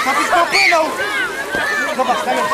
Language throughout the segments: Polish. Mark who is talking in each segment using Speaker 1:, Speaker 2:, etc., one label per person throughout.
Speaker 1: Patrz, popłynął! Zobacz, tam jest.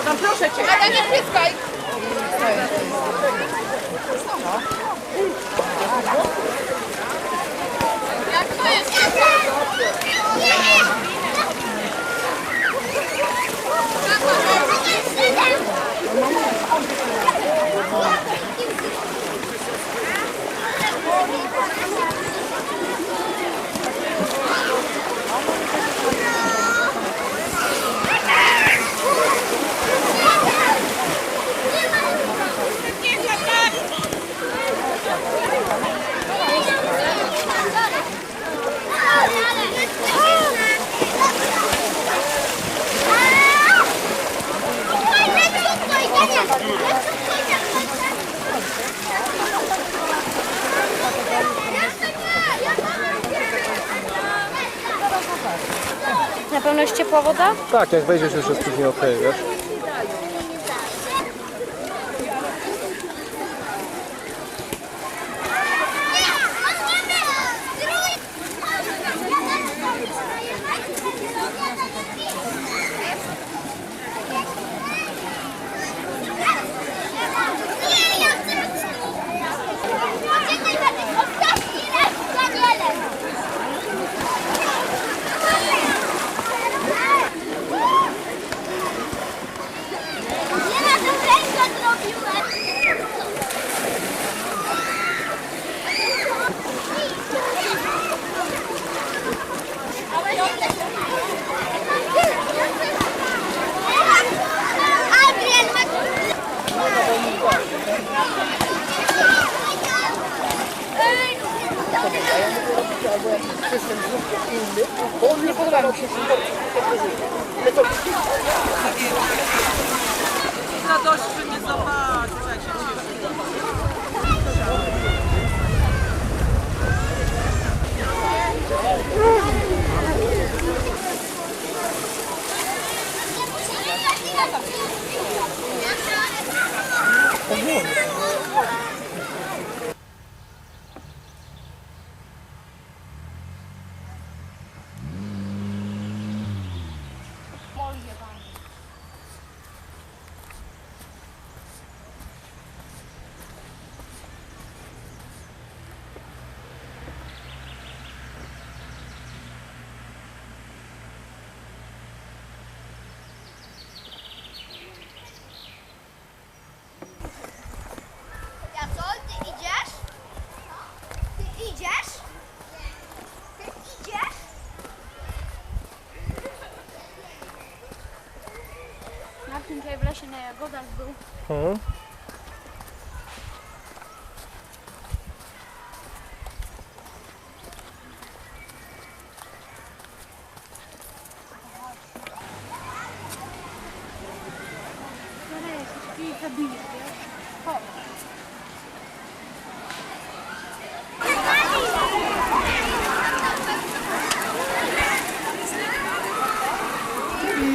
Speaker 2: No proszę cię. Ale nie pryskaj. Jak to jest?
Speaker 3: Na pewno jest ciepła woda?
Speaker 1: Tak, jak wejdziesz już jest później okej, wiesz?
Speaker 2: Nie podoba mi się.
Speaker 4: Na dość, by nie zobaczyć.
Speaker 5: Ty idziesz? Ty idziesz? Ty idziesz?
Speaker 3: Martin tutaj w lesie na jagodach był.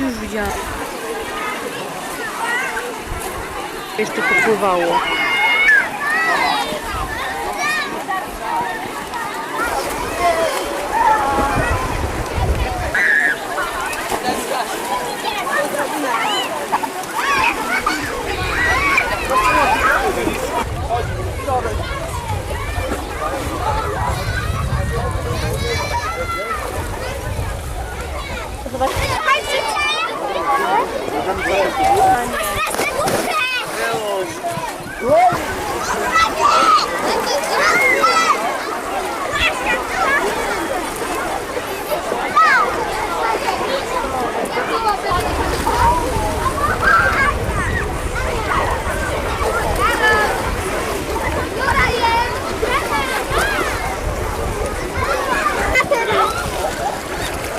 Speaker 3: Już widziałam. Jeszcze popływało. Zobacz.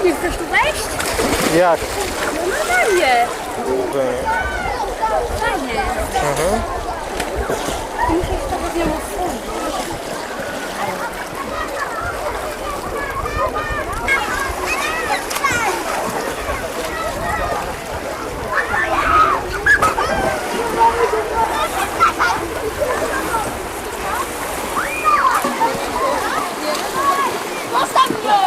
Speaker 5: Nie chcesz tu wejść?
Speaker 1: Jak?
Speaker 3: Normalnie.
Speaker 5: Fajnie.
Speaker 3: Muszę jeszcze tego z nią otworzyć.
Speaker 5: Zostaw mnie!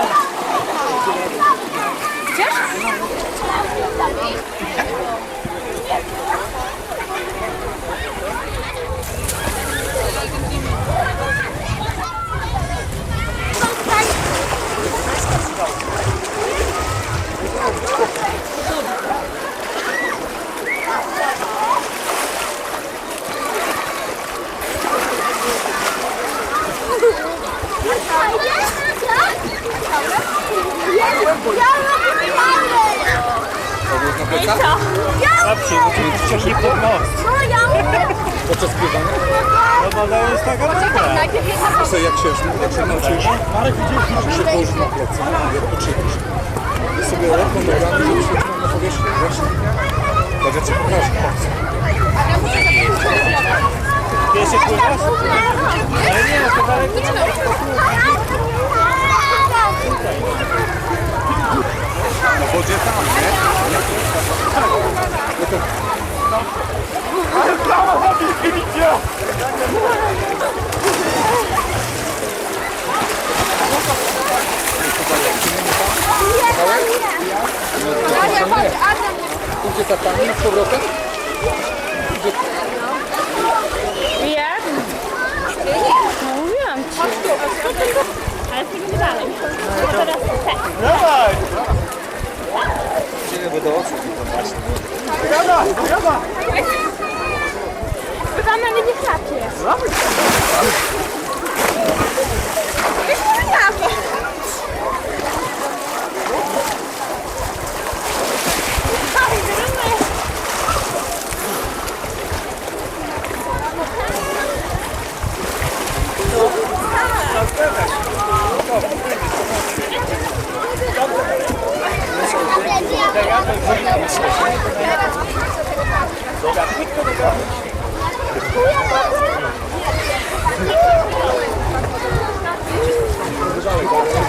Speaker 1: Babci, ciągnie pod nos. Podczas biegania? No bo to jest taka dobra. Co, jak się nauczysz? Marek, widzisz? Się położyć na plecy, jak poczynisz. I sobie lekką nogami, żeby się trzymał na powierzchni. Właśnie. Tak, ja ci pokażę. Wiesz, jak pływasz? Ale nie, to daleko. Na wodzie tam, nie? Ale prawo chodzi, widzicie? Idzie ta pani z powrotem?
Speaker 3: Jak? No mówiłam ci. Ale tego dalej. Teraz tak.
Speaker 1: Dawaj! Idziemy do oczu, to właśnie. Brawa!
Speaker 3: Chyba na nie chlapie.
Speaker 5: Ja